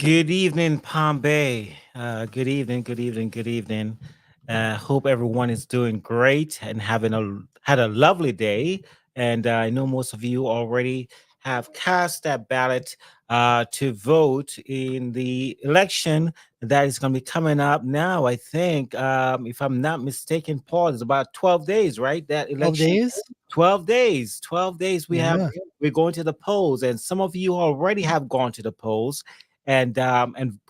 Good evening, Palm Bay. Good evening, good evening, good evening. Hope everyone is doing great and had a lovely day. And I know most of you already have cast that ballot to vote in the election that is going to be coming up now. I think, if I'm not mistaken, Paul, it's about 12 days, right? That 12 election. days? 12 days. 12 days Yeah. we're going to the polls, and some of you already have gone to the polls and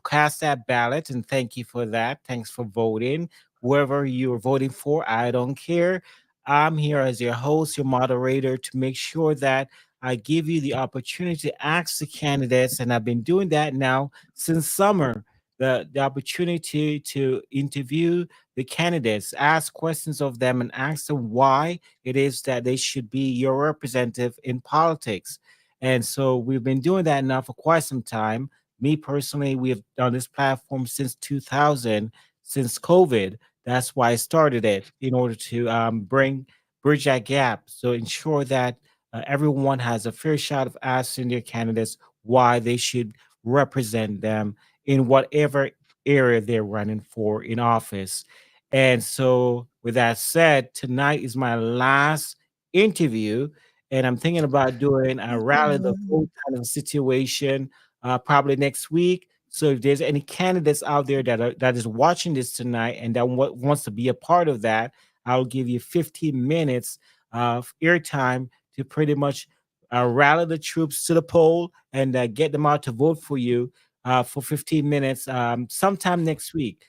cast that ballot. And thank you for that. Thanks for voting. Whoever you're voting for, I don't care. I'm here as your host, your moderator, to make sure that I give you the opportunity to ask the candidates, and I've been doing that now since summer. The opportunity to interview the candidates, ask questions of them, and ask them why it is that they should be your representative in politics. And so we've been doing that now for quite some time. Me personally, we have done this platform since 2000, since COVID. That's why I started it, in order to bridge that gap, so ensure that everyone has a fair shot of asking their candidates why they should represent them in whatever area they're running for in office. And so, with that said, tonight is my last interview, and I'm thinking about doing a rally the vote kind of situation probably next week. So if there's any candidates out there that is watching this tonight and that wants to be a part of that, I'll give you 15 minutes of airtime to pretty much rally the troops to the poll and get them out to vote for you for 15 minutes sometime next week.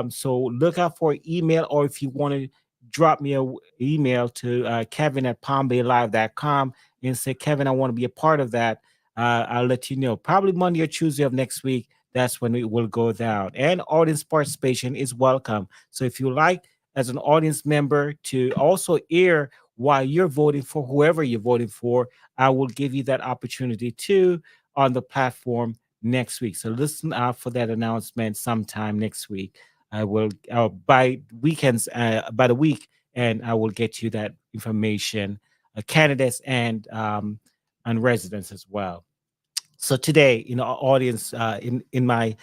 So look out for an email, or if you want to drop me an email to Kevin at palmbaylive.com and say, Kevin, I want to be a part of that. I'll let you know. Probably Monday or Tuesday of next week. That's when it will go down. And audience participation is welcome. So if you like, as an audience member, to also air why you're voting for whoever you're voting for, I will give you that opportunity too on the platform next week. So listen out for that announcement sometime next week. I will by weekends, by the week, and I will get you that information, candidates and residents as well. So today, in our audience, in my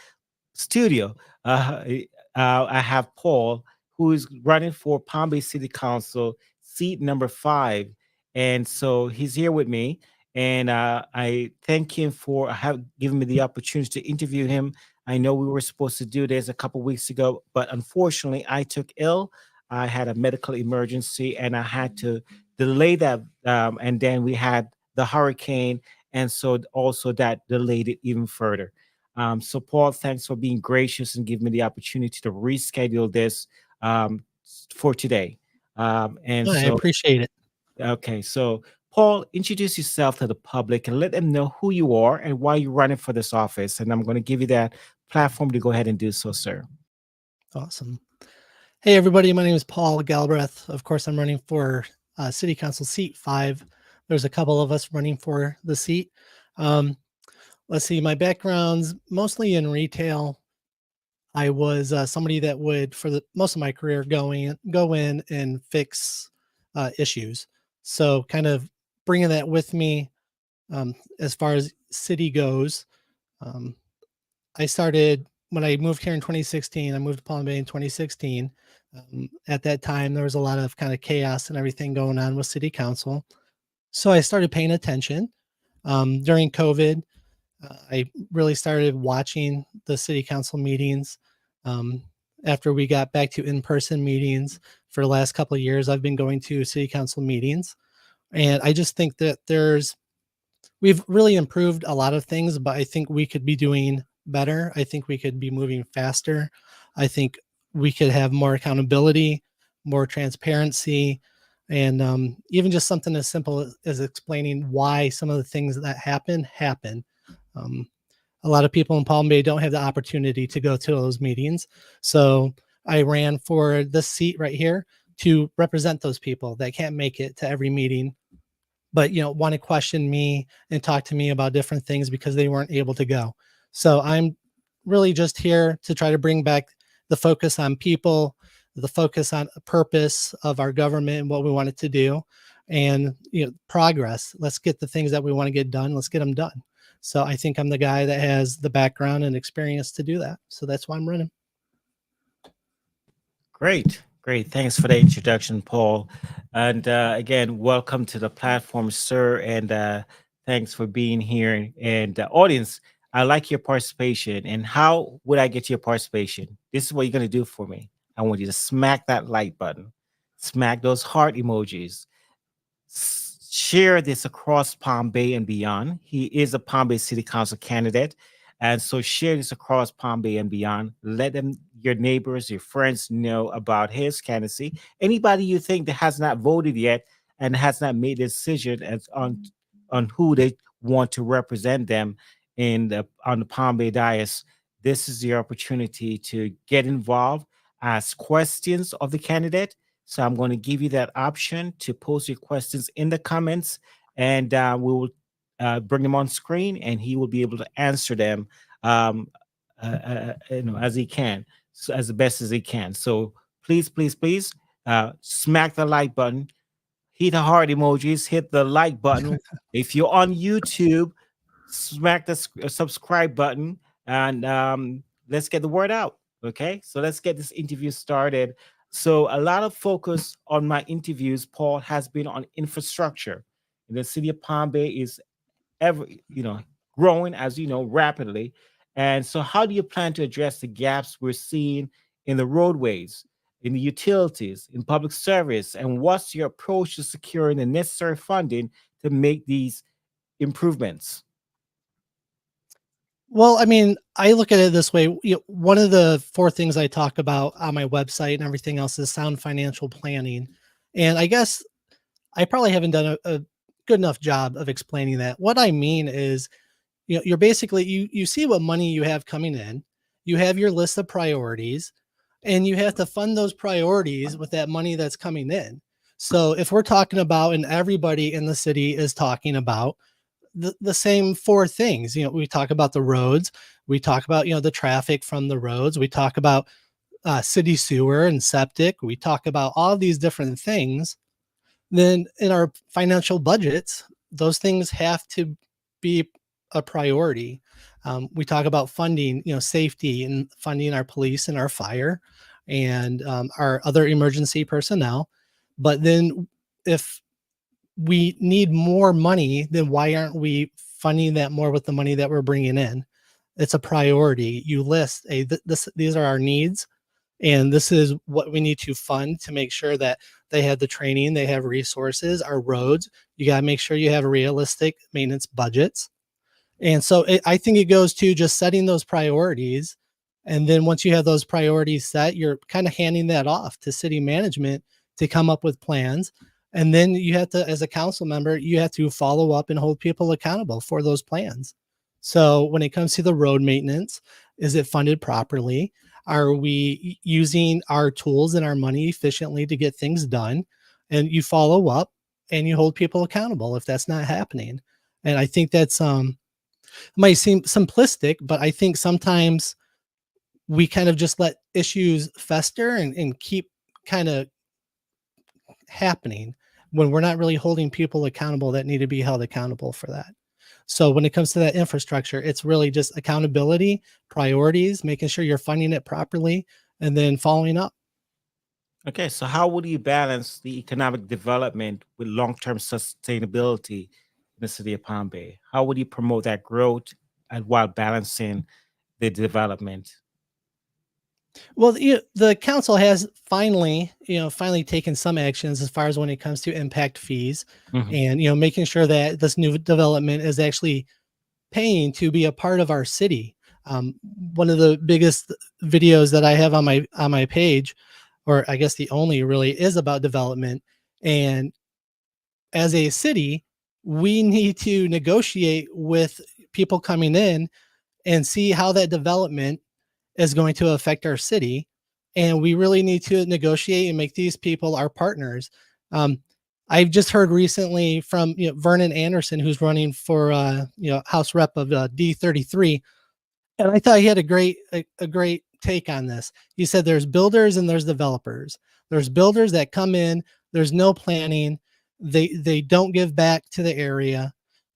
studio, I have Paul, who is running for Palm Bay City Council, seat number 5, and so he's here with me. And I thank him for have given me the opportunity to interview him. I know we were supposed to do this a couple weeks ago, but unfortunately, I took ill. I had a medical emergency, and I had to delay that. And then we had the hurricane, and so also that delayed it even further. So, Paul, thanks for being gracious and giving me the opportunity to reschedule this for today. And I so, appreciate it. okay, so Paul, introduce yourself to the public and let them know who you are and why you're running for this office. And I'm going to give you that platform to go ahead and do so, sir. Awesome. Hey, everybody. My name is Paul Galbreath. Of course, I'm running for City Council seat 5. There's a couple of us running for the seat. Let's see. My background's mostly in retail. I was somebody that would, for the most of my career, go in and fix issues. So kind of bringing that with me as far as city goes. Um, I started when I moved here in 2016. I moved to Palm Bay in 2016. At that time, there was a lot of kind of chaos and everything going on with city council. So I started paying attention. During COVID, I really started watching the city council meetings. Um, After we got back to in-person meetings for the last couple of years, I've been going to city council meetings. And I just think that we've really improved a lot of things, but I think we could be doing better. I think we could be moving faster. I think we could have more accountability, more transparency, and even just something as simple as explaining why some of the things that happen. Um, a lot of people in Palm Bay don't have the opportunity to go to those meetings. So I ran for this seat right here to represent those people that can't make it to every meeting, but want to question me and talk to me about different things because they weren't able to go. So I'm really just here to try to bring back the focus on people, the focus on purpose of our government and what we want it to do, and progress. Let's get the things that we want to get done. Let's get them done. So I think I'm the guy that has the background and experience to do that. So that's why I'm running. Great, great. Thanks for the introduction, Paul. And again, welcome to the platform, sir. And thanks for being here. And audience, I like your participation. And how would I get your participation? This is what you're going to do for me. I want you to smack that like button, smack those heart emojis, share this across Palm Bay and beyond. He is a Palm Bay City Council candidate. And so share this across Palm Bay and beyond. Let them, your neighbors, your friends know about his candidacy. Anybody you think that has not voted yet and has not made a decision as on who they want to represent them in the on the Palm Bay dais, this is the opportunity to get involved, ask questions of the candidate. So I'm going to give you that option to post your questions in the comments, and we will bring them on screen, and he will be able to answer them, um, as he can, so as the best as he can. So please, please, please, smack the like button, hit the heart emojis, hit the like button. If you're on YouTube, smack the subscribe button, and let's get the word out. Okay, so let's get this interview started. So a lot of focus on my interviews, Paul, has been on infrastructure. The city of Palm Bay is ever, growing, as you know, rapidly. And so how do you plan to address the gaps we're seeing in the roadways, in the utilities, in public service? And what's your approach to securing the necessary funding to make these improvements? Well, I mean, I look at it this way. One of the four things I talk about on my website and everything else is sound financial planning. And I guess I probably haven't done a good enough job of explaining that. What I mean is, you're basically you see what money you have coming in, you have your list of priorities, and you have to fund those priorities with that money that's coming in. So if we're talking about, and everybody in the city is talking about the same four things, we talk about the roads, we talk about, the traffic from the roads, we talk about city sewer and septic, we talk about all these different things. Then in our financial budgets, those things have to be a priority. We talk about funding, safety and funding our police and our fire and our other emergency personnel. But then if we need more money, then why aren't we funding that more with the money that we're bringing in? It's a priority. You list these are our needs, and this is what we need to fund to make sure that they have the training, they have resources. Our roads, you got to make sure you have realistic maintenance budgets. And so I think it goes to just setting those priorities. And then once you have those priorities set, you're kind of handing that off to city management to come up with plans. And then you have to, as a council member, you have to follow up and hold people accountable for those plans. So when it comes to the road maintenance, is it funded properly? Are we using our tools and our money efficiently to get things done? And you follow up and you hold people accountable if that's not happening. And I think that's might seem simplistic, but I think sometimes we kind of just let issues fester and keep kind of happening when we're not really holding people accountable that need to be held accountable for that. So when it comes to that infrastructure, it's really just accountability, priorities, making sure you're funding it properly, and then following up. Okay, so how would you balance the economic development with long-term sustainability in the city of Palm Bay? How would you promote that growth and while balancing the development? Well, the council has finally taken some actions as far as when it comes to impact fees, Mhm. and making sure that this new development is actually paying to be a part of our city. One of the biggest videos that I have on my page, or I guess the only really, is about development. And as a city, we need to negotiate with people coming in and see how that development is going to affect our city. And we really need to negotiate and make these people our partners. Um, I've just heard recently from Vernon Anderson, who's running for House Rep of D33, and I thought he had a great take on this. He said there's builders and there's developers. There's builders that come in, there's no planning, they don't give back to the area,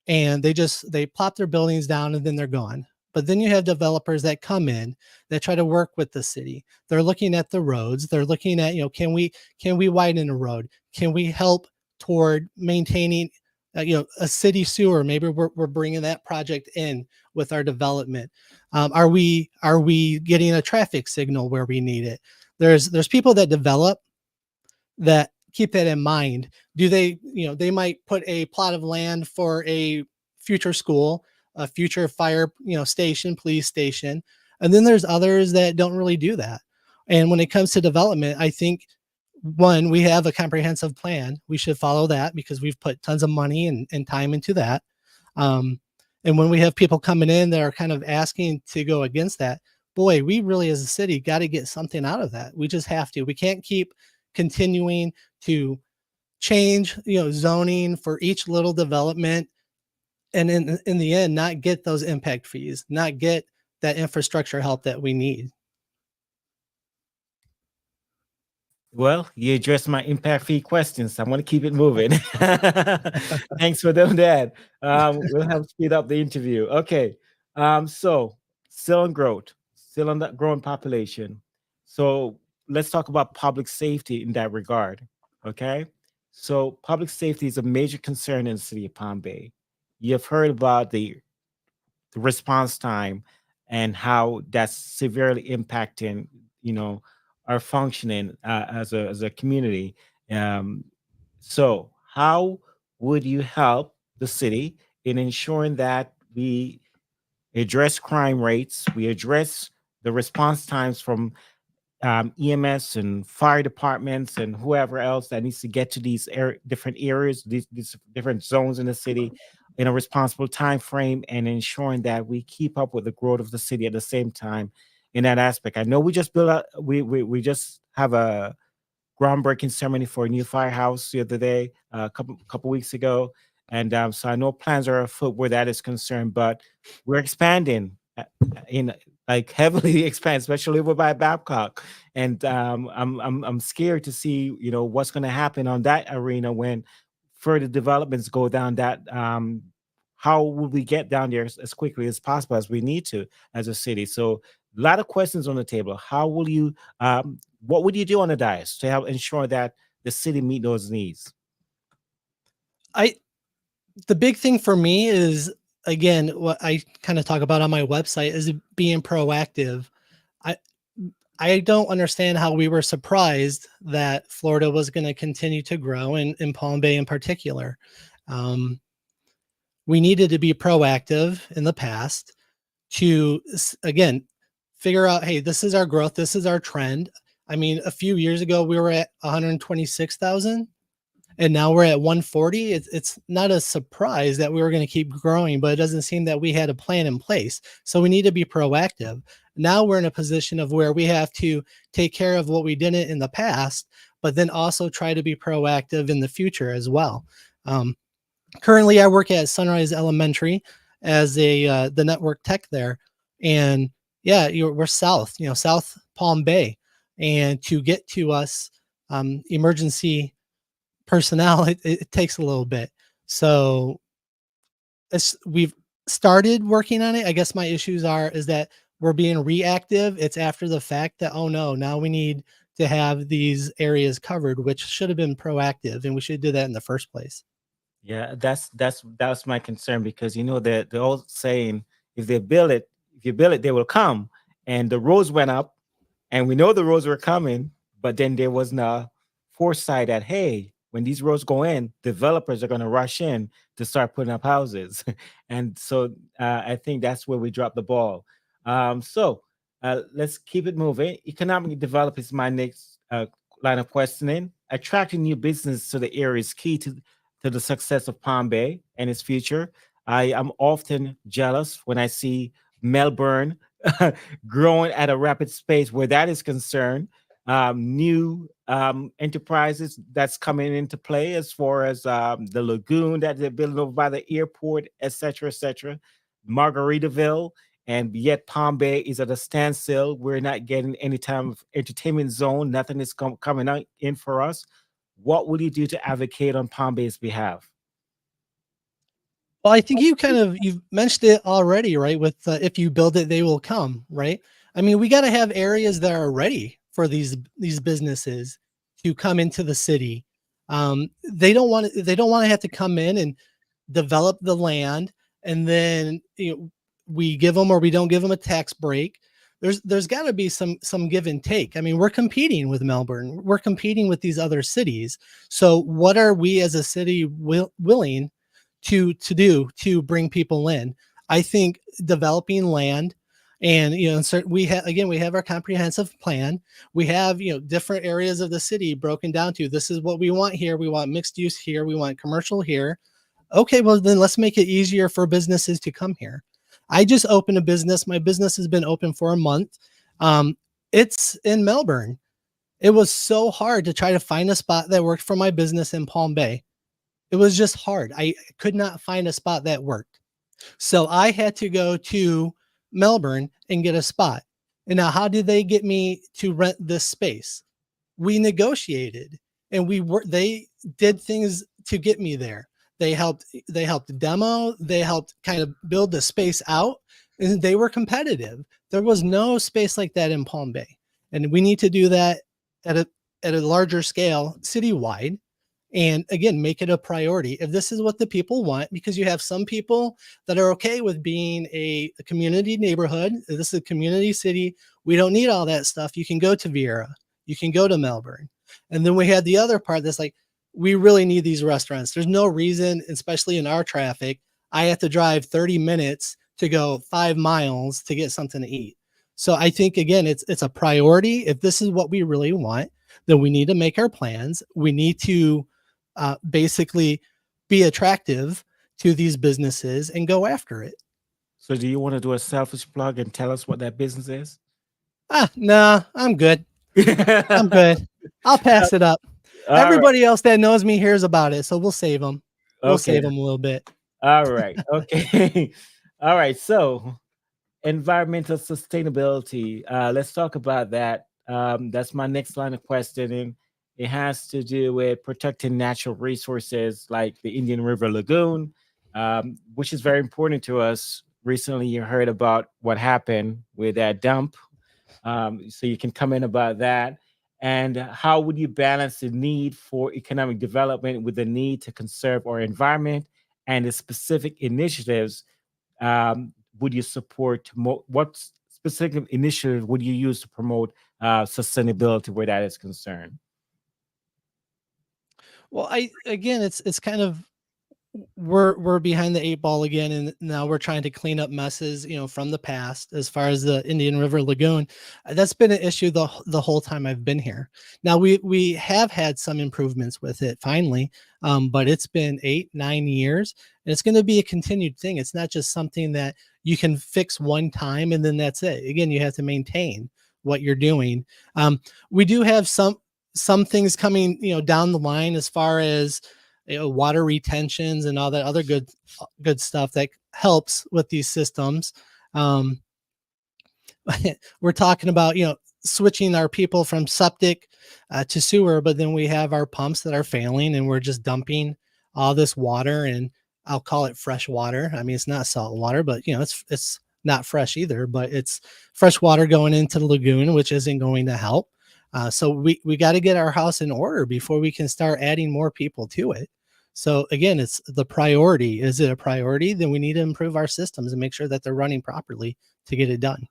and they plop their buildings down and then they're gone. But then you have developers that come in that try to work with the city. They're looking at the roads. They're looking at, can we widen a road? Can we help toward maintaining a city sewer? Maybe we're bringing that project in with our development. Are we getting a traffic signal where we need it? There's people that develop that keep that in mind. Do they, they might put a plot of land for a future school, a future fire, station, police station. And then there's others that don't really do that. And when it comes to development, I think one, we have a comprehensive plan. We should follow that because we've put tons of money and time into that. Um, and when we have people coming in that are kind of asking to go against that, boy, we really as a city got to get something out of that. We just have to. We can't keep continuing to change, zoning for each little development, and in the end, not get those impact fees, not get that infrastructure help that we need. Well, you addressed my impact fee questions. So I'm going to keep it moving. Thanks for doing that. We'll help speed up the interview. Okay. So still on growth, still on that growing population. So let's talk about public safety in that regard. Okay. So public safety is a major concern in the city of Palm Bay. You've heard about the response time and how that's severely impacting, you know, our functioning as a community. Um, so, how would you help the city in ensuring that we address crime rates, we address the response times from EMS and fire departments and whoever else that needs to get to these different areas, these different zones in the city in a responsible time frame, and ensuring that we keep up with the growth of the city at the same time in that aspect. I know we just built a we just have a groundbreaking ceremony for a new firehouse the other day, a couple weeks ago, and so I know plans are afoot where that is concerned. But we're expanding in like heavily expand, especially over by Babcock, and I'm scared to see what's going to happen on that arena when further developments go down that. How will we get down there as quickly as possible as we need to as a city? So a lot of questions on the table. How will you what would you do on the dice to help ensure that the city meet those needs? I The big thing for me is, again, what I kind of talk about on my website is being proactive. I I don't understand how we were surprised that Florida was going to continue to grow, in Palm Bay in particular. Um, we needed to be proactive in the past to, again, figure out, hey, this is our growth, this is our trend. I mean, a few years ago, we were at 126,000 and now we're at 140. It's not a surprise that we were going to keep growing, but it doesn't seem that we had a plan in place. So we need to be proactive. Now we're in a position of where we have to take care of what we didn't in the past, but then also try to be proactive in the future as well. Um, Currently, I work at Sunrise Elementary as the network tech there, and yeah, we're south, South Palm Bay, and to get to us, emergency personnel, it takes a little bit. So we've started working on it. I guess my issues is that we're being reactive. It's after the fact that, oh no, now we need to have these areas covered, which should have been proactive, and we should do that in the first place. Yeah, that's my concern because the old saying, if they build it, if you build it, they will come. And the roads went up, and we know the roads were coming, but then there was no foresight that hey, when these roads go in, developers are going to rush in to start putting up houses, and so I think that's where we dropped the ball. Let's keep it moving. Economic development is my next line of questioning. Attracting new business to the area is key to the success of Palm Bay and its future. I am often jealous when I see Melbourne growing at a rapid pace where that is concerned. New enterprises that's coming into play as far as the lagoon that they're building over by the airport, et cetera, et cetera. Margaritaville, and yet Palm Bay is at a standstill. We're not getting any time of entertainment zone. Nothing is coming out in for us. What will you do to advocate on Palm Bay's behalf? Well, I think you've mentioned it already, right? With if you build it, they will come, right? I mean, we got to have areas that are ready for these businesses to come into the city. They don't want to have to come in and develop the land, and then we give them or we don't give them a tax break. There's got to be some give and take. I mean, we're competing with Melbourne. We're competing with these other cities. So, what are we as a city willing to do to bring people in? I think developing land, and we have our comprehensive plan. We have different areas of the city broken down to, this is what we want here. We want mixed use here. We want commercial here. Okay, well then let's make it easier for businesses to come here. I just opened a business. My business has been open for a month. Um, it's in Melbourne. It was so hard to try to find a spot that worked for my business in Palm Bay. It was just hard. I could not find a spot that worked. So I had to go to Melbourne and get a spot. And now, how did they get me to rent this space? We negotiated, and they did things to get me there. They helped demo, they helped kind of build the space out, and they were competitive. There was no space like that in Palm Bay. And we need to do that at a larger scale citywide, and again, make it a priority if this is what the people want, because you have some people that are okay with being a community neighborhood. This is a community city. We don't need all that stuff. You can go to Vieira, you can go to Melbourne. And then we had the other part that's like, we really need these restaurants. There's no reason, especially in our traffic, I have to drive 30 minutes to go 5 miles to get something to eat. So I think again, it's a priority. If this is what we really want, then we need to make our plans. We need to basically be attractive to these businesses and go after it. So, do you want to do a selfish plug and tell us what that business is? Nah, I'm good. I'm good. I'll pass it up. All right. Everybody else that knows me hears about it, so we'll save them. We'll Okay. save them a little bit. All right. Okay. All right. So, environmental sustainability. Let's talk about that. That's my next line of questioning. It has to do with protecting natural resources like the Indian River Lagoon, which is very important to us. Recently, you heard about what happened with that dump. So you can comment about that. And how would you balance the need for economic development with the need to conserve our environment, and the specific initiatives would you support? What specific initiative would you use to promote sustainability where that is concerned? Well, I again, it's kind of, we're behind the eight ball again, and now we're trying to clean up messes from the past as far as the Indian River Lagoon. That's been an issue the whole time I've been here. Now we have had some improvements with it finally, but it's been 8-9 years, and it's going to be a continued thing. It's not just something that you can fix one time and then that's it. Again, you have to maintain what you're doing. We do have some things coming down the line as far as water retentions and all that other good stuff that helps with these systems. Um, we're talking about switching our people from septic to sewer, but then we have our pumps that are failing, and we're just dumping all this water, and I'll call it fresh water. I mean, it's not salt water, but it's not fresh either, but it's fresh water going into the lagoon, which isn't going to help. So we got to get our house in order before we can start adding more people to it. So again, it's the priority. Is it a priority? Then we need to improve our systems and make sure that they're running properly to get it done.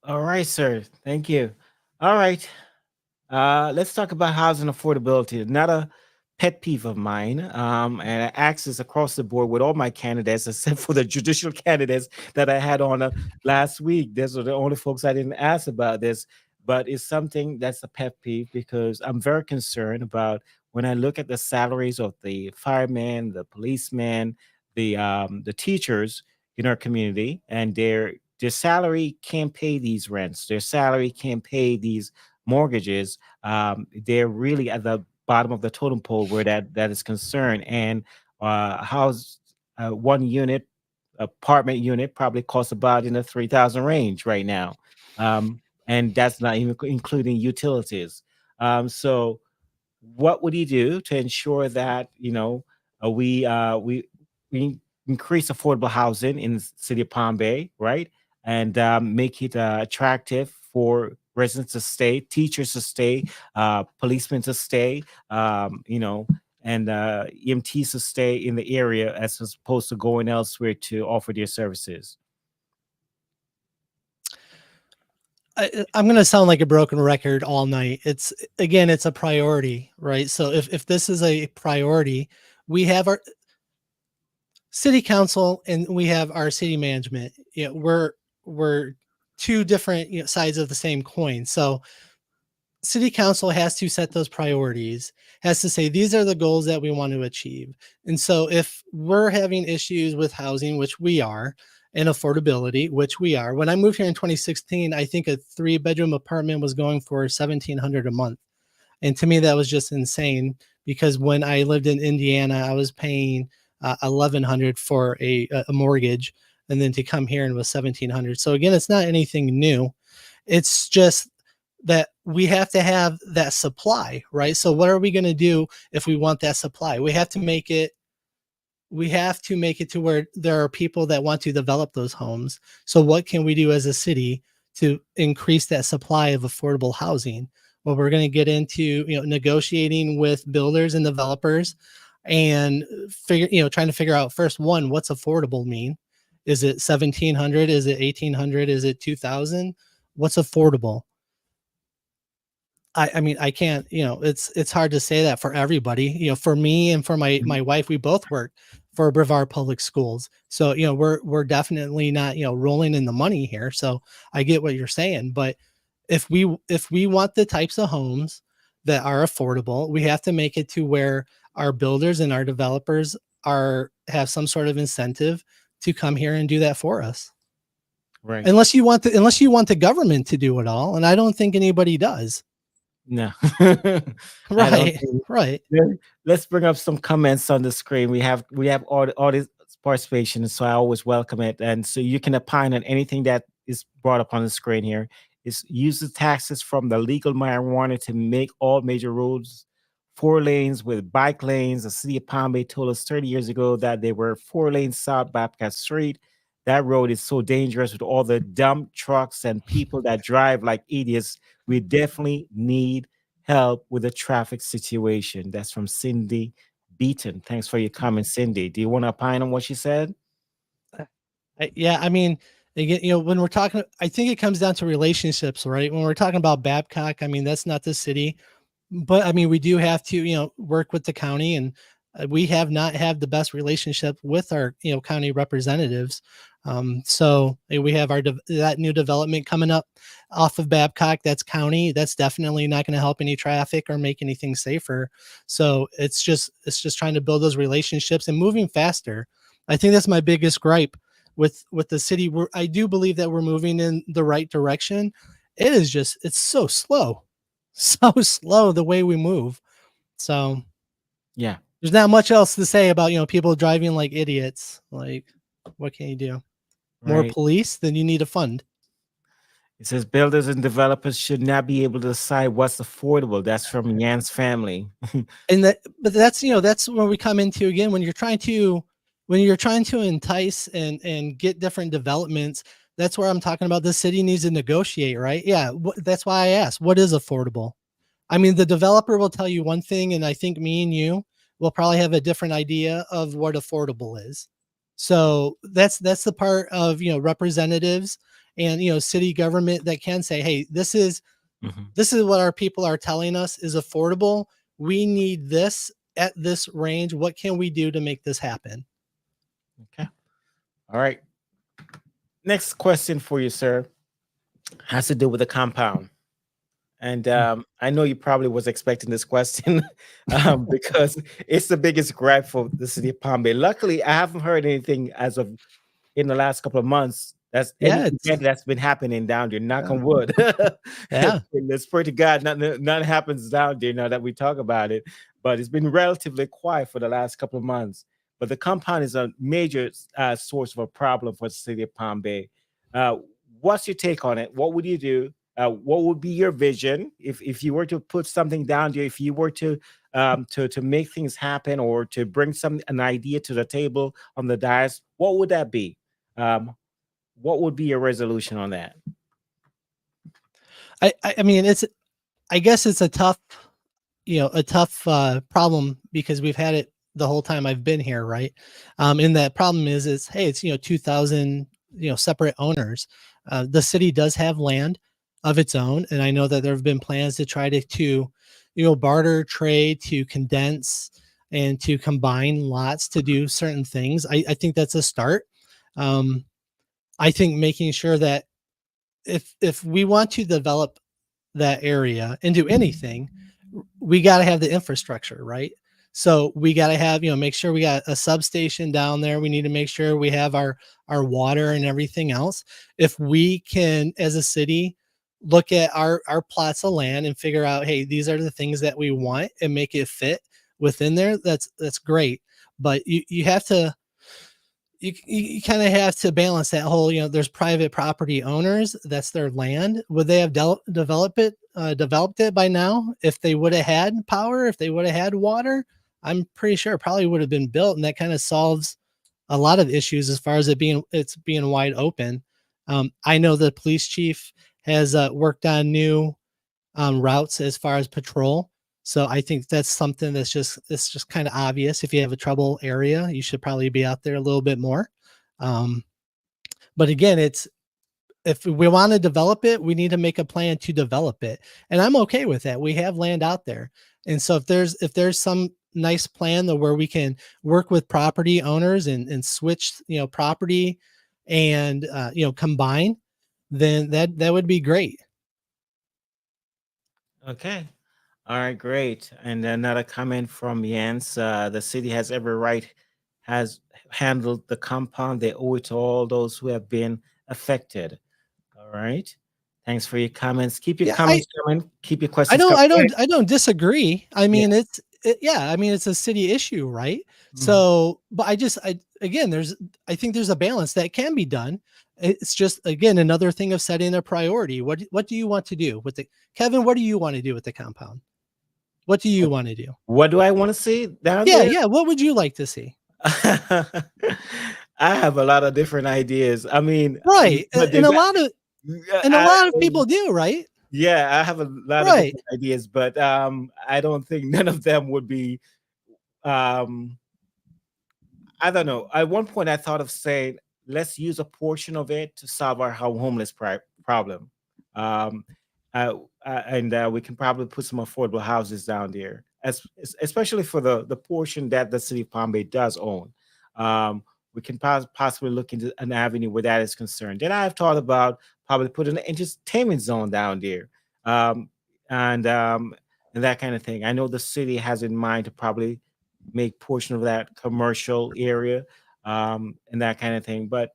All right, sir. Thank you. All right. Let's talk about housing affordability. Another pet peeve of mine, and I ask this across the board with all my candidates, except for the judicial candidates that I had on last week. Those are the only folks I didn't ask about this, but it's something that's a pet peeve because I'm very concerned about when I look at the salaries of the firemen, the policemen, the teachers in our community, and their salary can't pay these rents. Their salary can't pay these mortgages. They're really at the bottom of the totem pole where that is concerned. And house one unit apartment unit probably costs about in the 3,000 range right now, and that's not even including utilities. So what would you do to ensure that We increase affordable housing in the city of Palm Bay, right? And make it attractive for residents to stay, teachers to stay, policemen to stay, and EMTs to stay in the area as opposed to going elsewhere to offer their services. I'm going to sound like a broken record all night. It's again, it's a priority, right? So if this is a priority, we have our city council and we have our city management. We're two different sides of the same coin. So city council has to set those priorities, has to say these are the goals that we want to achieve. And so if we're having issues with housing, which we are, and affordability, which we are. When I moved here in 2016, I think a 3-bedroom apartment was going for $1,700 a month. And to me, that was just insane because when I lived in Indiana, I was paying $1,100 for a mortgage, and then to come here and it was $1,700. So again, it's not anything new. It's just that we have to have that supply, right? So what are we going to do if we want that supply? We have to make it to where there are people that want to develop those homes. So what can we do as a city to increase that supply of affordable housing? Well, we're going to get into negotiating with builders and developers and trying to figure out first, one, what's affordable mean? Is it 1,700? Is it 1,800? Is it 2,000? What's affordable? I mean, I can't, it's hard to say that for everybody, for me and for my wife, we both work for Brevard Public Schools. So, we're definitely not, rolling in the money here. So I get what you're saying, but if we want the types of homes that are affordable, we have to make it to where our builders and our developers have some sort of incentive to come here and do that for us. Right. Unless you want the government to do it all. And I don't think anybody does. No. Right. Right. Let's bring up some comments on the screen. We have all this participation, so I always welcome it. And so you can opine on anything that is brought up on the screen here. Is use the taxes from the legal marijuana to make all major roads 4 lanes with bike lanes. The city of Palm Bay told us 30 years ago that they were 4 lanes South Babcock Street. That road is so dangerous with all the dump trucks and people that drive like idiots. We definitely need help with the traffic situation. That's from Cindy Beaton. Thanks for your comment, Cindy. Do you want to opine on what she said? Yeah, I mean, again, when we're talking, I think it comes down to relationships, right? When we're talking about Babcock, I mean, that's not the city, but I mean, we do have to, work with the county, and we have not had the best relationship with our, county representatives. So we have that new development coming up off of Babcock. That's county. That's definitely not going to help any traffic or make anything safer. So it's just trying to build those relationships and moving faster. I think that's my biggest gripe with the city. I do believe that we're moving in the right direction. It's so slow, so slow the way we move. So yeah, there's not much else to say about, people driving like idiots. Like, what can you do? More right. police, then you need a fund. It says builders and developers should not be able to decide what's affordable. That's from Yan's family. And but that's where we come into again, when you're trying to entice and get different developments. That's where I'm talking about the city needs to negotiate, right? Yeah. That's why I asked, what is affordable? I mean, the developer will tell you one thing, and I think me and you will probably have a different idea of what affordable is. So that's the part of, representatives and, city government that can say, hey, this is what our people are telling us is affordable. We need this at this range. What can we do to make this happen? Okay. All right. Next question for you, sir, has to do with the compound. And I know you probably was expecting this question because it's the biggest gripe for the city of Palm Bay. Luckily, I haven't heard anything as of in the last couple of months. That's any event that's been happening down there. Knock on wood. Yeah. Let's pray to God none happens down there now that we talk about it. But it's been relatively quiet for the last couple of months. But the compound is a major source of a problem for the city of Palm Bay. What's your take on it? What would you do? What would be your vision if you were to put something down there? If you were to to make things happen or to bring an idea to the table on the dais, what would that be? What would be your resolution on that? I mean, I guess it's a tough, a tough problem because we've had it the whole time I've been here, right? And that problem is hey, it's 2,000 separate owners. The city does have land of its own, and I know that there have been plans to try to barter, trade, to condense, and to combine lots to do certain things. I think that's a start. Um, I think making sure that if we want to develop that area and do anything, we got to have the infrastructure, right? So we got to have, make sure we got a substation down there. We need to make sure we have our water and everything else. If we can, as a city, look at our plots of land and figure out, hey, these are the things that we want and make it fit within there, that's great. But you have to, you kind of have to balance that whole, there's private property owners, that's their land. Would they have developed it by now if they would have had power, if they would have had water? I'm pretty sure it probably would have been built, and that kind of solves a lot of issues as far as it's being wide open. I know the police chief has worked on new routes as far as patrol. So I think that's something it's just kind of obvious. If you have a trouble area, you should probably be out there a little bit more. Um, but again, if we want to develop it, we need to make a plan to develop it. And I'm okay with that. We have land out there. And so if there's some nice plan where we can work with property owners and switch, property and, combine, then that would be great. Okay. All right, great. And another comment from Jens. The city has every right, has handled the compound. They owe it to all those who have been affected. All right. Thanks for your comments. Keep your Yeah, comments coming. Keep your questions coming. I don't disagree. I Yeah. mean, yeah, I mean, it's a city issue, right? Mhm. So, but again, I think there's a balance that can be done. It's just, again, another thing of setting a priority. What do you want to do with Kevin? What do you want to do with the compound? What do you want to do? What do I want to see down Yeah, there? yeah. What would you like to see? I have a lot of different ideas. I mean, Right. but And they've a got, lot of I, people do, right? yeah, I have a lot of Right. different ideas, but I don't think none of them would be um I don't know. At one point, I thought of saying, let's use a portion of it to solve our homeless problem. Um, and we can probably put some affordable houses down there, especially for the portion that the city of Palm Bay does own. Um, we can possibly look into an avenue where that is concerned. Then I've thought about probably putting an entertainment zone down there, um, and um, and that kind of thing. I know the city has in mind to probably make portion of that commercial area, and that kind of thing. But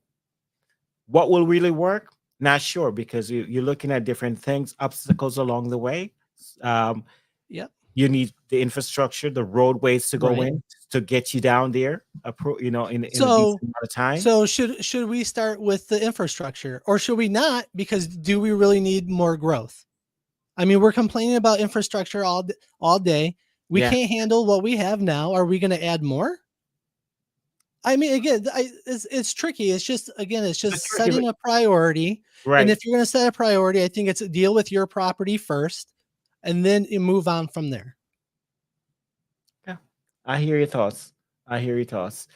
what will really work? Not sure, because you're looking at different things, obstacles along the way. Um, Yep. you need the infrastructure, the roadways to go Right. in to get you down there, in a decent So amount of time. So should we start with the infrastructure, or should we not? Because do we really need more growth? I mean, we're complaining about infrastructure all day. We Yeah, can't handle what we have now. Are we going to add more? I mean, again, it's tricky. It's just, again, it's it's just tricky, setting a priority. And right? if you're going to set a priority, I think it's deal with your property first, and then you move on from there. Yeah, I hear your thoughts. I hear your thoughts.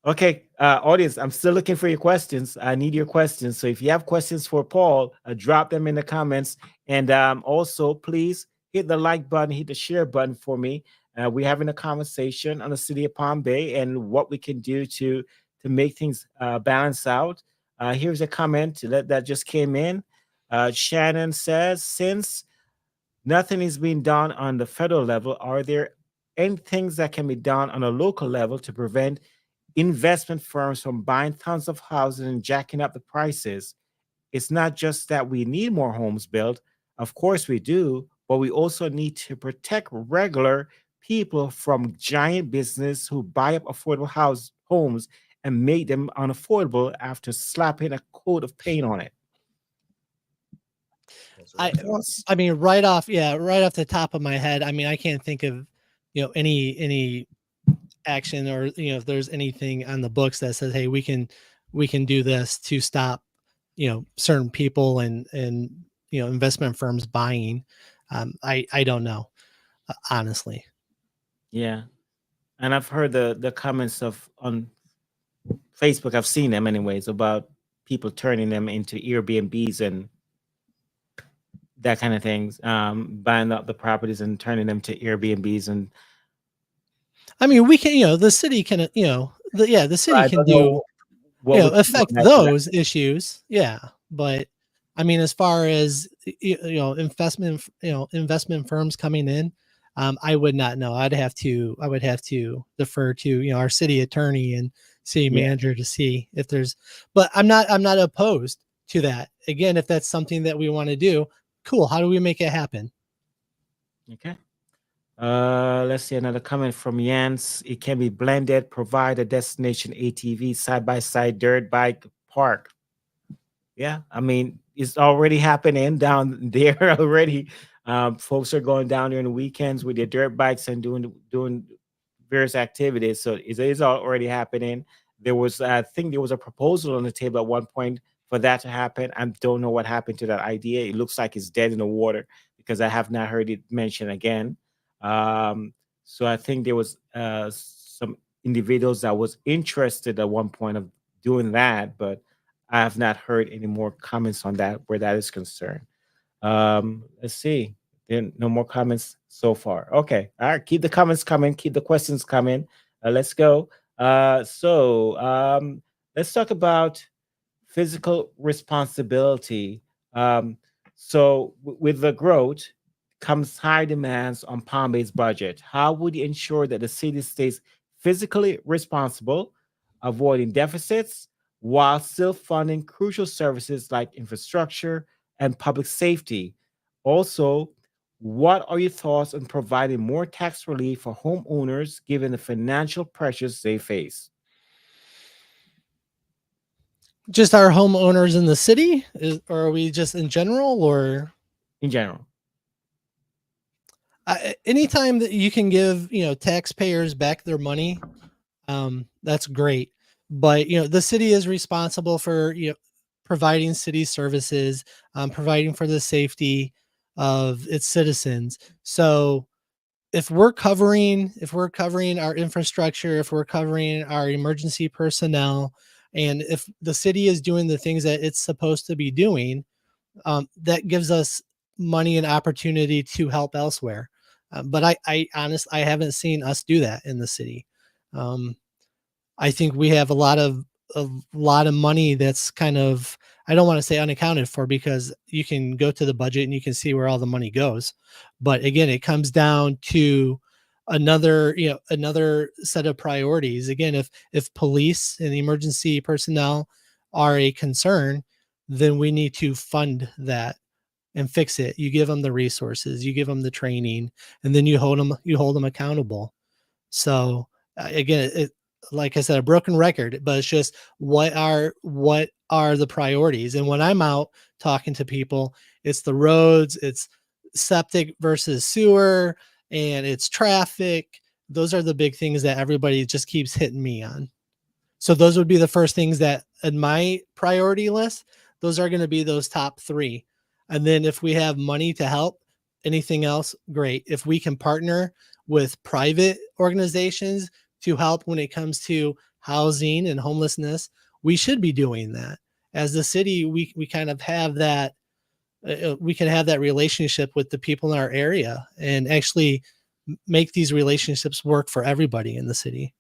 Okay, audience, I'm still looking for your questions. I need your questions. So if you have questions for Paul, drop them in the comments. And also, please hit the like button, hit the share button for me. We're having a conversation on the city of Palm Bay and what we can do to make things balance out. Here's a comment that just came in. Shannon says, since nothing is being done on the federal level, are there any things that can be done on a local level to prevent investment firms from buying tons of houses and jacking up the prices? It's not just that we need more homes built. Of course we do, but we also need to protect regular people from giant business who buy up affordable homes and make them unaffordable after slapping a coat of paint on it. Those are our I thoughts. I mean, right off the top of my head, I mean, I can't think of any action, or if there's anything on the books that says, hey, we can do this to stop certain people and investment firms buying. I don't know, honestly. Yeah. And I've heard the comments of on Facebook. I've seen them anyways about people turning them into Airbnbs and that kind of things, buying up the properties and turning them to Airbnbs. And I mean, we can, the city can, the city I can don't do, know what would come affect on after that. those issues. Yeah. But I mean, as far as, investment firms coming in, I would not know. I would have to defer to, our city attorney and city Yeah. manager to see if there's, but I'm not opposed to that. Again, if that's something that we want to do, cool. How do we make it happen? Okay. Let's see another comment from Jans. It can be blended, provide a destination ATV, side by side dirt bike park. Yeah, I mean, it's already happening down there already. Folks are going down there on the weekends with their dirt bikes and doing various activities. So it is already happening. There was, I think, there was a proposal on the table at one point for that to happen. I don't know what happened to that idea. It looks like it's dead in the water because I have not heard it mentioned again. Um, so I think there was some individuals that was interested at one point of doing that, but I have not heard any more comments on that where that is concerned. Let's see. No more comments so far. Okay. All right. Keep the comments coming. Keep the questions coming. Let's go. Let's talk about physical responsibility. Um, with the growth comes high demands on Palm Bay's budget. How would you ensure that the city stays physically responsible, avoiding deficits, while still funding crucial services like infrastructure and public safety? Also, what are your thoughts on providing more tax relief for homeowners given the financial pressures they face Just our homeowners in the city, or are we just in general, or in general? anytime that you can give taxpayers back their money, that's great. But the city is responsible for providing city services, providing for the safety of its citizens. So if we're covering our infrastructure, if we're covering our emergency personnel, and if the city is doing the things that it's supposed to be doing, that gives us money and opportunity to help elsewhere. But I haven't seen us do that in the city. Um, I think we have a lot of money that's kind of, I don't want to say unaccounted for, because you can go to the budget and you can see where all the money goes. But again, it comes down to another set of priorities. Again, if police and emergency personnel are a concern, then we need to fund that and fix it. You give them the resources, you give them the training, and then you hold them accountable. So again, like I said, a broken record, but it's just what are the priorities? And when I'm out talking to people, it's the roads, it's septic versus sewer, and it's traffic. Those are the big things that everybody just keeps hitting me on. So those would be the first things that in my priority list, those are going to be those top three. And then if we have money to help, anything else, great. If we can partner with private organizations to help when it comes to housing and homelessness, we should be doing that. As the city, we kind of have that, we can have that relationship with the people in our area and actually make these relationships work for everybody in the city.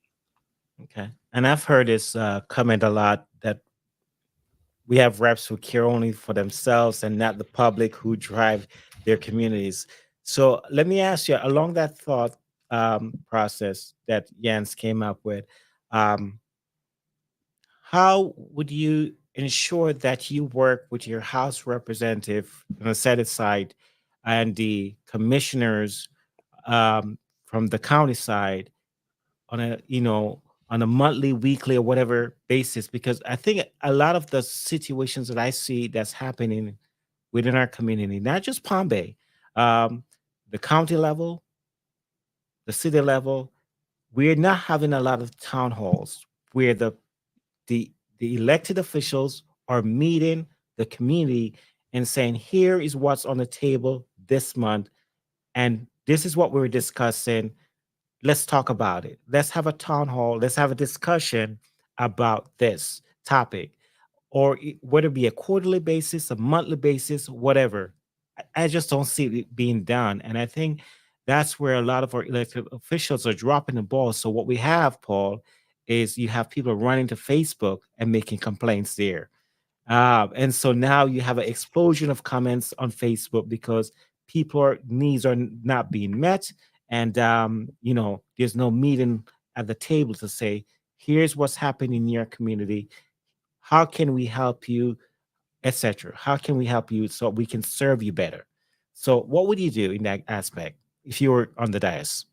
Okay. And I've heard this comment a lot that we have reps who care only for themselves and not the public who drive their communities. So let me ask you, along that thought process that Jens came up with, um, how would you ensure that you work with your House representative on the Senate side and the commissioners from the county side on a on a monthly, weekly, or whatever basis? Because I think a lot of the situations that I see that's happening within our community, not just Palm Bay, um, the county level, the city level, we're not having a lot of town halls where the the elected officials are meeting the community and saying, here is what's on the table this month, and this is what we're discussing. Let's talk about it. Let's have a town hall. Let's have a discussion about this topic, or whether it be a quarterly basis, a monthly basis, whatever. I just don't see it being done. And I think that's where a lot of our elected officials are dropping the ball. So what we have, Paul, is you have people running to Facebook and making complaints there. And so now you have an explosion of comments on Facebook because needs are not being met, and there's no meeting at the table to say, here's what's happening in your community. How can we help you, etc. How can we help you so we can serve you better? So, what would you do in that aspect if you were on the dais?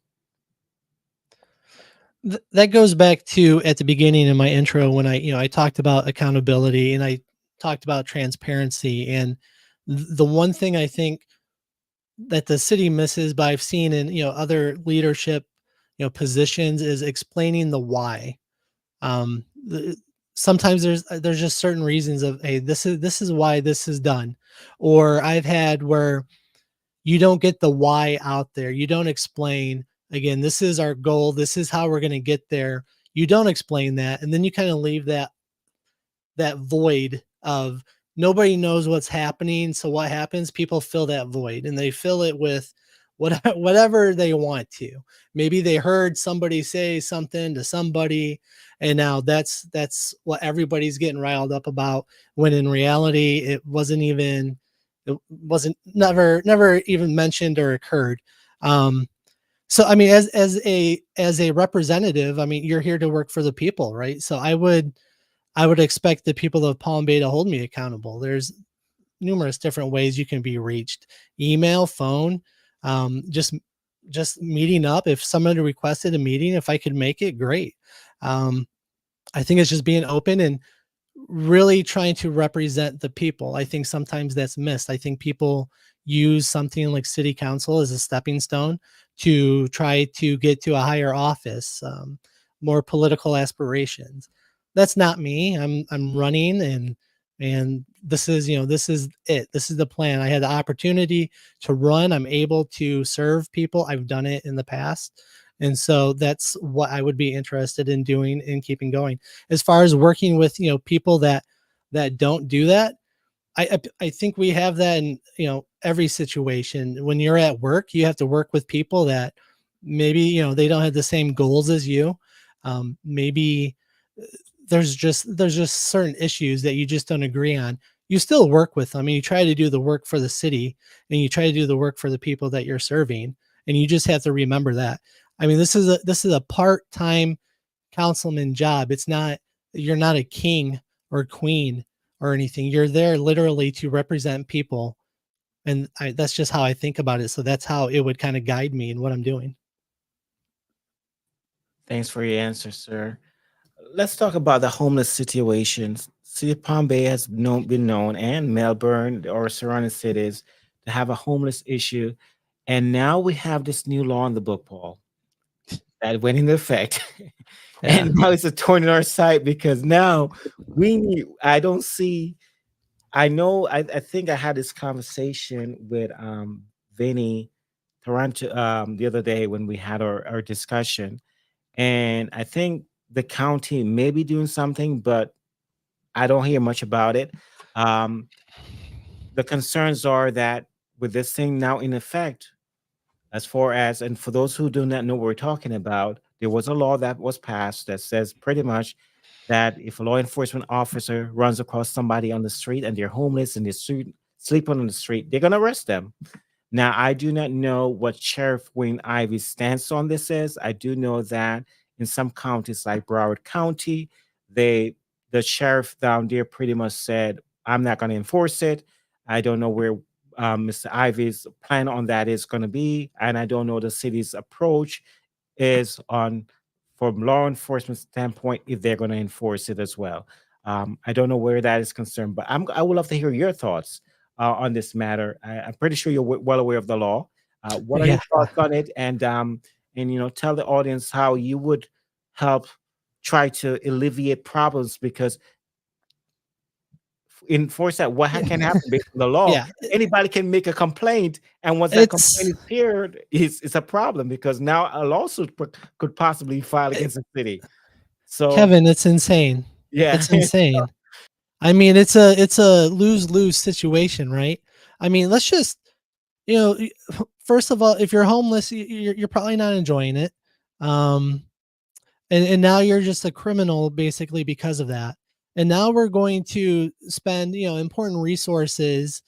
That goes back to at the beginning in my intro when I talked about accountability and I talked about transparency. And the one thing I think that the city misses, but I've seen in other leadership positions, is explaining the why. Sometimes there's just certain reasons of, hey, this is why this is done. Or I've had where you don't get the why out there. You don't explain, again, this is our goal, this is how we're going to get there. You don't explain that, and then you kind of leave that void of nobody knows what's happening. So what happens? People fill that void, and they fill it with whatever they want to. Maybe they heard somebody say something to somebody, and now that's what everybody's getting riled up about, when in reality it wasn't never even mentioned or occurred. So I mean, as a representative, I mean, you're here to work for the people, right? So I would expect the people of Palm Bay to hold me accountable. There's numerous different ways you can be reached: email, phone, just meeting up. If somebody requested a meeting, if I could make it, great. Um, I think it's just being open and really trying to represent the people. I think sometimes that's missed. I think people use something like city council as a stepping stone to try to get to a higher office, more political aspirations. That's not me. I'm running, and this is it. This is the plan. I had the opportunity to run. I'm able to serve people. I've done it in the past. And so that's what I would be interested in doing and keeping going. As far as working with people that don't do that, I think we have that in every situation. When you're at work, you have to work with people that maybe they don't have the same goals as you. Maybe there's just certain issues that you just don't agree on. You still work with them, and you try to do the work for the city, and you try to do the work for the people that you're serving, and you just have to remember that. I mean, this is a part-time councilman job. It's not, you're not a king or queen or anything. You're there literally to represent people. And that's just how I think about it. So that's how it would kind of guide me in what I'm doing. Thanks for your answer, sir. Let's talk about the homeless situations. City of Palm Bay has been known, and Melbourne or surrounding cities, to have a homeless issue. And now we have this new law in the book, Paul, that went into effect. Yeah. And now it's a thorn in our side because now I don't see, I know, I think I had this conversation with Vinny Taranto the other day when we had our discussion. And I think the county may be doing something, but I don't hear much about it. Um, the concerns are that with this thing now in effect, as far as, and for those who do not know what we're talking about, there was a law that was passed that says pretty much that if a law enforcement officer runs across somebody on the street and they're homeless and they're sleeping on the street, they're going to arrest them. Now, I do not know what Sheriff Wayne Ivy's stance on this is. I do know that in some counties like Broward County, they the sheriff down there pretty much said, I'm not going to enforce it. I don't know where Mr. Ivy's plan on that is going to be. And I don't know the city's approach is on, from law enforcement standpoint, if they're going to enforce it as well. I don't know where that is concerned, but I would love to hear your thoughts on this matter. I'm pretty sure you're well aware of the law. What are Yeah. your thoughts on it? and tell the audience how you would help try to alleviate problems, because enforce that what Yeah. can happen based on the law. Yeah. Anybody can make a complaint, and once that complaint It's is heard, it's a problem, because now a lawsuit could possibly file it, against the city. So Kevin, it's insane. yeah. It's insane. I mean, it's a lose-lose situation, right? I mean, let's just, you know, first of all, if you're homeless, you're probably not enjoying it. Um, and now you're just a criminal basically because of that. And now we're going to spend, important resources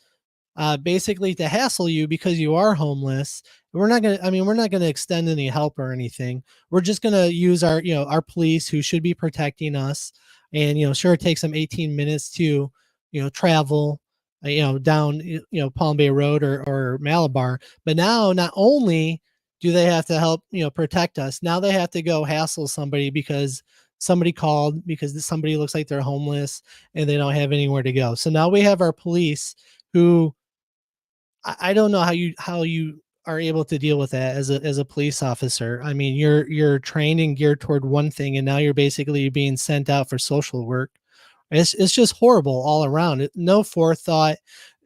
basically to hassle you because you are homeless. We're not gonna extend any help or anything. We're just gonna use our police who should be protecting us. And sure, it takes them 18 minutes to travel, down Palm Bay Road or Malabar. But now, not only do they have to help protect us, now they have to go hassle somebody because somebody called because somebody looks like they're homeless and they don't have anywhere to go. So now we have our police who I don't know how you are able to deal with that as a police officer. I mean, you're trained and geared toward one thing, and now you're basically being sent out for social work. It's just horrible all around. No forethought.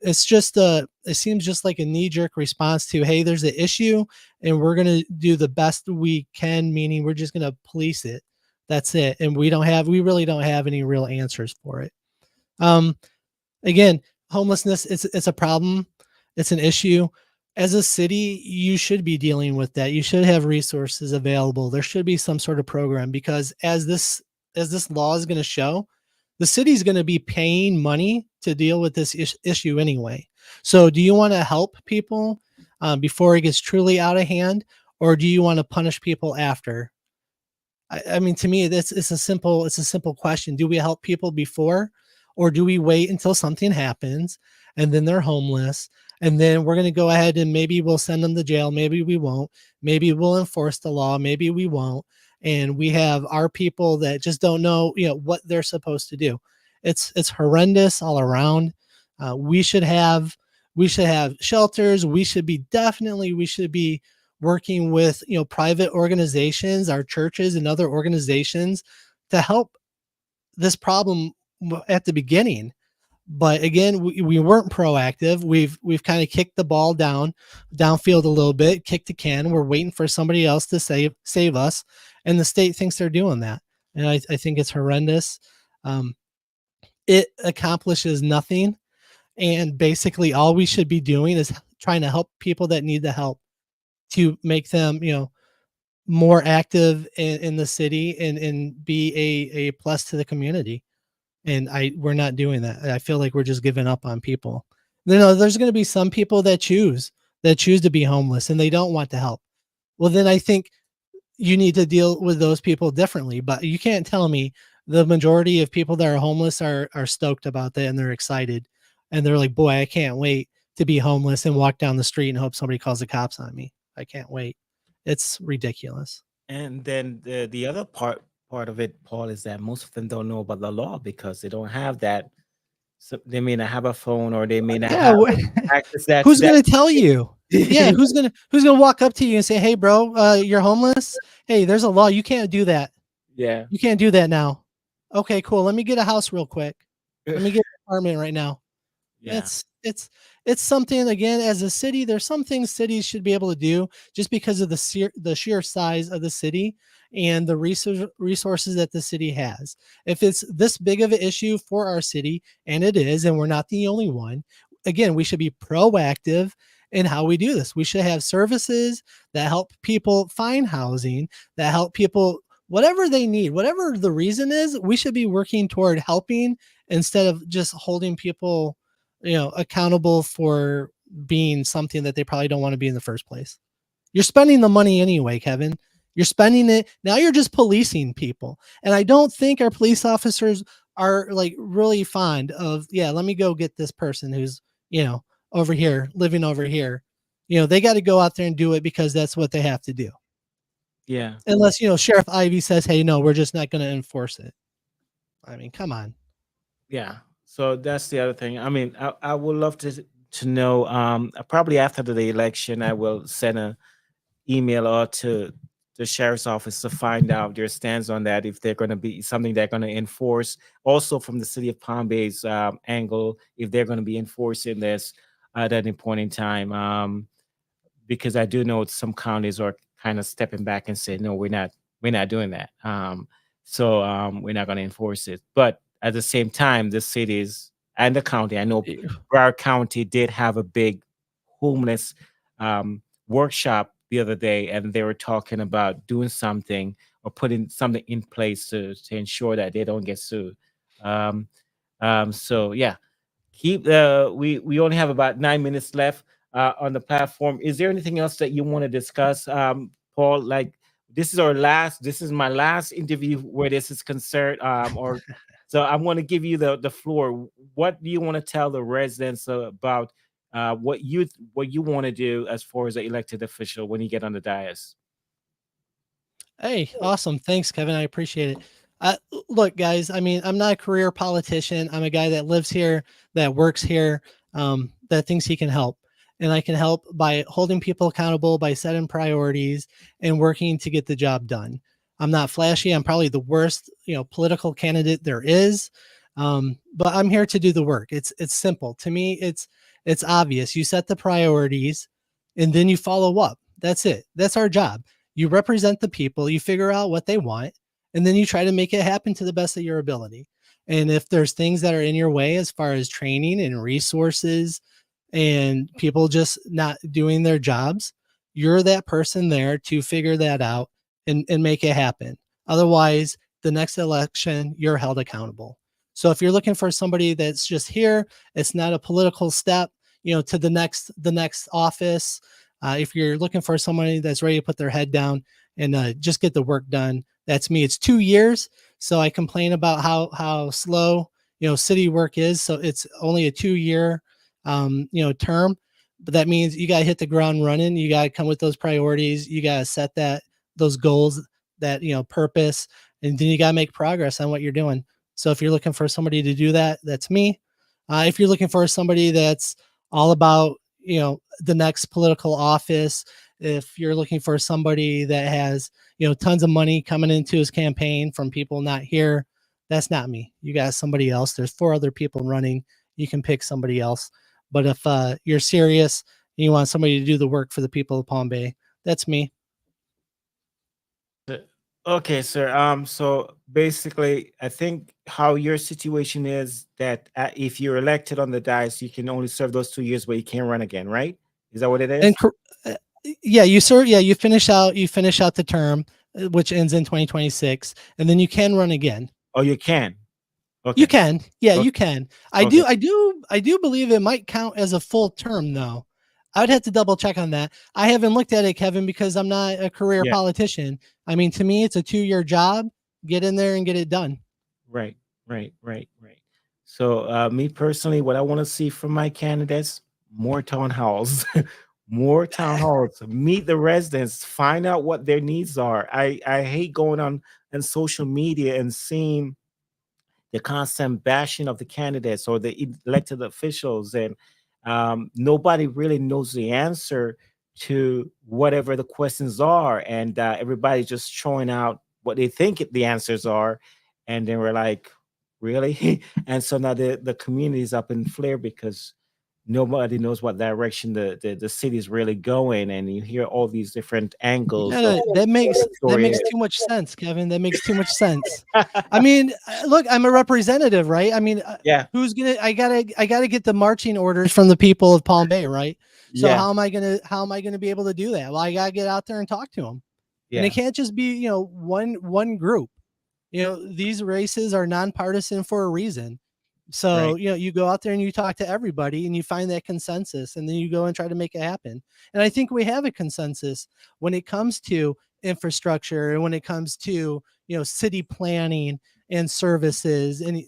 It's just it seems just like a knee jerk response to, hey, there's an issue, and we're gonna do the best we can. Meaning, we're just gonna police it. That's it, and we really don't have any real answers for it. Um, Again, homelessness, it's a problem. It's an issue. As a city, you should be dealing with that. You should have resources available. There should be some sort of program because as this law is going to show, the city is going to be paying money to deal with this issue anyway. So, do you want to help people before it gets truly out of hand, or do you want to punish people after? I mean, to me, it's a simple question. Do we help people before, or do we wait until something happens and then they're homeless, and then we're going to go ahead and maybe we'll send them to jail, maybe we won't, maybe we'll enforce the law, maybe we won't, and we have our people that just don't know, what they're supposed to do. It's horrendous all around. We should have shelters. We should be working with private organizations, our churches and other organizations to help this problem at the beginning. But again, we weren't proactive. We've kind of kicked the ball downfield a little bit, kicked the can. We're waiting for somebody else to save us, and the state thinks they're doing that, and I think it's horrendous. Um, it accomplishes nothing, and basically all we should be doing is trying to help people that need the help to make them more active in the city and be a plus to the community. And we're not doing that. I feel like we're just giving up on people. There's going to be some people that choose to be homeless and they don't want to help. Well, then I think you need to deal with those people differently. But you can't tell me the majority of people that are homeless are stoked about that and they're excited and they're like, boy, I can't wait to be homeless and walk down the street and hope somebody calls the cops on me. I can't wait. It's ridiculous. And then the other part of it, Paul, is that most of them don't know about the law because they don't have that. So they may not have a phone, or they may not Yeah, have access that who's gonna tell you? Yeah, who's gonna walk up to you and say, "Hey, bro, you're homeless. Hey, there's a law. You can't do that. Yeah. You can't do that now." Okay, cool. Let me get a house real quick. Let me get an apartment right now. Yeah. It's something, again, as a city, there's some things cities should be able to do just because of the sheer size of the city and the resources that the city has. If it's this big of an issue for our city, and it is, and we're not the only one, again, we should be proactive in how we do this. We should have services that help people find housing, that help people whatever they need, whatever the reason is, we should be working toward helping instead of just holding people accountable for being something that they probably don't want to be in the first place. You're spending the money anyway, Kevin. You're spending it. Now you're just policing people. And I don't think our police officers are like really fond of, yeah, let me go get this person who's, over here, living over here. They got to go out there and do it because that's what they have to do. Yeah. Unless, Sheriff Ivy says, hey, no, we're just not going to enforce it. I mean, come on. Yeah. So that's the other thing. I mean, I would love to know. Probably after the election, I will send a email or to the sheriff's office to find out their stance on that, if they're going to be something they're going to enforce. Also, from the city of Palm Bay's angle, if they're going to be enforcing this at any point in time. Because I do know some counties are kind of stepping back and saying, no, we're not doing that. We're not going to enforce it. But at the same time, the cities and the county, I know Broward County did have a big homeless workshop the other day, and they were talking about doing something or putting something in place to ensure that they don't get sued. Um, so yeah, keep we only have about 9 minutes left on the platform. Is there anything else that you want to discuss, Paul? Like, this is my last interview where this is concerned, or so I want to give you the floor. What do you want to tell the residents about what you want to do as far as an elected official when you get on the dais? Hey, awesome. Thanks, Kevin. I appreciate it. Look, guys, I mean, I'm not a career politician. I'm a guy that lives here, that works here, that thinks he can help. And I can help by holding people accountable, by setting priorities and working to get the job done. I'm not flashy. I'm probably the worst, political candidate there is. But I'm here to do the work. It's simple. To me, it's obvious. You set the priorities and then you follow up. That's it. That's our job. You represent the people, you figure out what they want, and then you try to make it happen to the best of your ability. And if there's things that are in your way as far as training and resources and people just not doing their jobs, you're that person there to figure that out and make it happen. Otherwise, the next election, you're held accountable. So if you're looking for somebody that's just here, it's not a political step, to the next office. If you're looking for somebody that's ready to put their head down and just get the work done, that's me. It's 2 years, so I complain about how slow city work is. So it's only a 2 year term, but that means you got to hit the ground running. You got to come with those priorities. You got to set those goals, that purpose, and then you got to make progress on what you're doing. So if you're looking for somebody to do that, that's me. If you're looking for somebody that's all about the next political office, if you're looking for somebody that has tons of money coming into his campaign from people not here, that's not me. You got somebody else. There's 4 other people running. You can pick somebody else. But if you're serious and you want somebody to do the work for the people of Palm Bay, that's me. Okay, sir. So basically, I think how your situation is that if you're elected on the dais, you can only serve those 2 years, but you can't run again, right? Is that what it And is? yeah, you finish out the term, which ends in 2026, and then you can run again. Oh, you can. You Okay. can. Yeah, Okay. you can. Okay. I do believe it might count as a full term though. I would have to double check on that. I haven't looked at it, Kevin, because I'm not a career Yeah. politician. I mean, to me, it's a 2 year job. Get in there and get it done. Right. Right. Right. Right. So, me personally, what I want to see from my candidates, more town halls, more town halls. Meet the residents, find out what their needs are. I hate going on social media and seeing the constant bashing of the candidates or the elected officials, and nobody really knows the answer to whatever the questions are, and everybody's just throwing out what they think the answers are, and then we're like, really? And so now the community is up in flare because nobody knows what direction the city is really going, and you hear all these different angles of That story. makes too much sense, Kevin. That makes too much sense. I mean, look, I'm a representative, right? I mean, Yeah, who's gonna? I gotta get the marching orders from the people of Palm Bay, right? So yeah, how am I gonna be able to do that? Well, I gotta get out there and talk to them, and it yeah. can't just be one group. These races are nonpartisan for a reason. So, Right. you go out there and you talk to everybody and you find that consensus and then you go and try to make it happen. And I think we have a consensus when it comes to infrastructure and when it comes to, city planning and services and,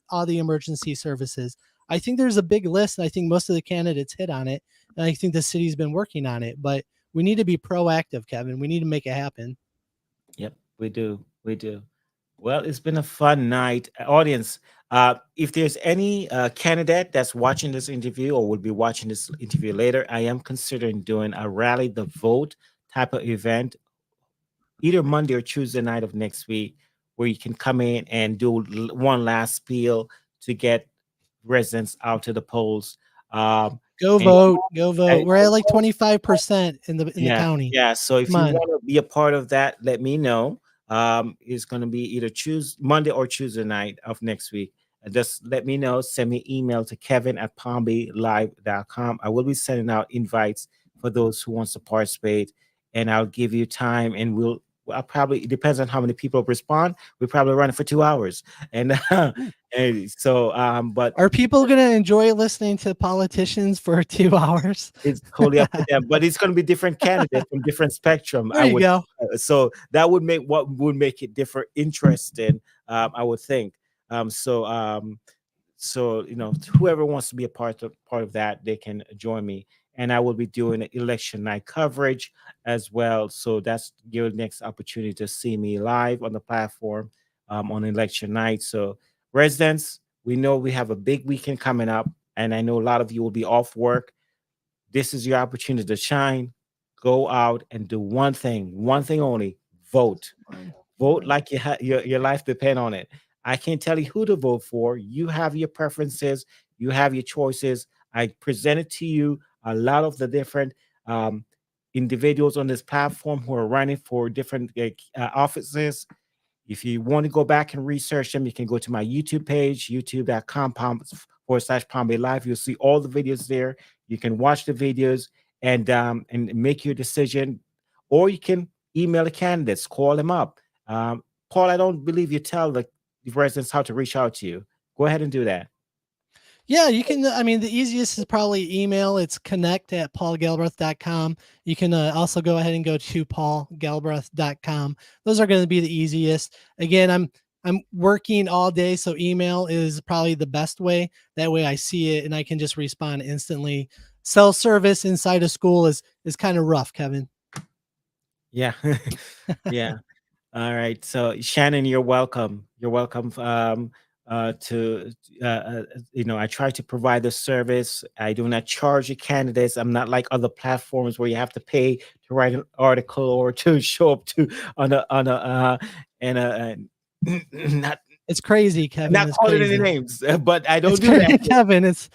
all the emergency services. I think there's a big list and I think most of the candidates hit on it. And I think the city's been working on it, but we need to be proactive, Kevin. We need to make it happen. Yep, we do. We do. Well, it's been a fun night. Audience, if there's any candidate that's watching this interview or will be watching this interview later, I am considering doing a rally the vote type of event either Monday or Tuesday night of next week, where you can come in and do one last spiel to get residents out to the polls. Um, Go and, vote. Go vote. and We're at like 25% in the yeah, county. yeah. So if Come you on. want to be a part of that, let me know. It's going to be either Monday or Tuesday night of next week. And just let me know. Send me email to kevin@palmbaylive.com. I will be sending out invites for those who wants to participate, and I'll give you time. And I'll probably, it depends on how many people respond. We'll probably run it for 2 hours, and and so but Are people going to enjoy listening to politicians for 2 hours? it's totally up to them, but it's going to be different candidates from different spectrum. There you go. So that would make what would make it different, interesting. I would think. Um, so, um, so whoever wants to be a part of that, they can join me, and I will be doing election night coverage as well. So that's your next opportunity to see me live on the platform on election night. So residents, we know we have a big weekend coming up, and I know a lot of you will be off work. This is your opportunity to shine. Go out and do one thing only: vote. Vote like your life depend on it. I can't tell you who to vote for. You have your preferences. You have your choices. I presented to you a lot of the different um, individuals on this platform who are running for different offices. If you want to go back and research them, you can go to my YouTube page, youtube.com/Palm Bay Live. You'll see all the videos there. You can watch the videos and make your decision, or you can email the candidates, call them up. Paul, I don't believe you tell the residents how to reach out to you. Go ahead and do that. Yeah, you can. I mean, the easiest is probably email. It's connect@paulgalbreath.com. You can also go ahead and go to paulgalbreath.com. Those are going to be the easiest. Again, I'm working all day, so email is probably the best way. That way I see it and I can just respond instantly. Cell service inside of school is kind of rough, Kevin. Yeah. Yeah. All right. So Shannon, you're welcome. You're welcome. To I try to provide the service. I do not charge the candidates. I'm not like other platforms where you have to pay to write an article or to show up to on a and not It's crazy, Kevin. not It's calling any crazy. names, but I It's don't do crazy, that. Kevin. It's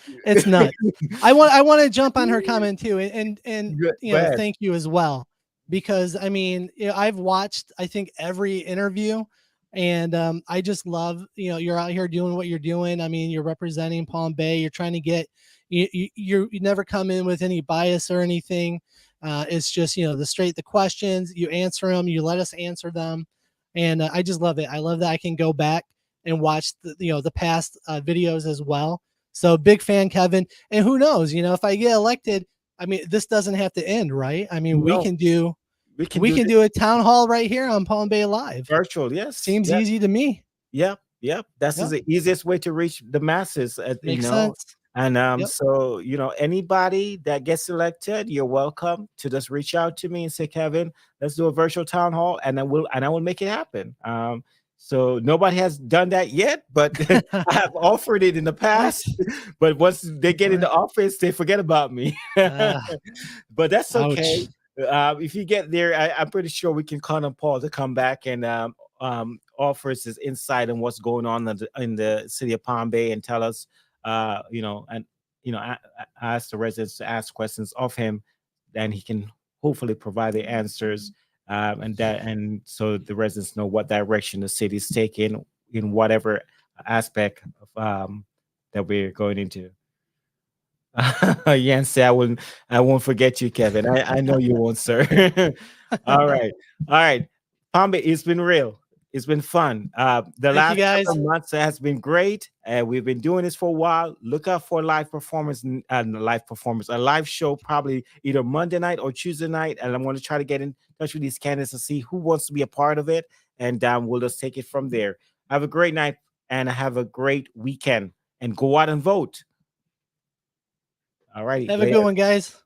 nuts. I want to jump on her comment too, and Go ahead. thank you as well, because I mean I've watched I think every interview, and I just love you're out here doing what you're doing. I mean you're representing Palm Bay. You're trying to get you never come in with any bias or anything. It's just the questions you answer them. You let us answer them, and I just love it. I love that I can go back and watch the past videos as well. So big fan, Kevin. And who knows, if I get elected, I mean, this doesn't have to end, right? I mean, we No, can do we can we do can this do a town hall right here on Palm Bay Live. virtual. Yes. Seems Yes. easy to me. Yep, yep. That's Yep, the easiest way to reach the masses, makes sense. And Yep. so anybody that gets elected, you're welcome to just reach out to me and say, Kevin, let's do a virtual town hall, and I will make it happen. So nobody has done that yet, but I have offered it in the What? past. But once they get in What? the office, they forget about me. Uh, But that's okay. ouch. If you get there, I'm pretty sure we can count on Paul to come back and offers his insight on what's going on in the city of Palm Bay and tell us, and ask the residents to ask questions of him, and he can hopefully provide the answers, and so the residents know what direction the city is taking in whatever aspect of that we're going into. Yancey, I won't forget you, Kevin. I know you won't, sir. All right. All right. Palm it's been real. It's been fun. The Thank you last guys. several months has been great. We've been doing this for a while. Look out for a live show, probably either Monday night or Tuesday night. And I'm going to try to get in touch with these candidates to see who wants to be a part of it. And we'll just take it from there. Have a great night and have a great weekend. And go out and vote. All righty. Have a good Later. one, guys.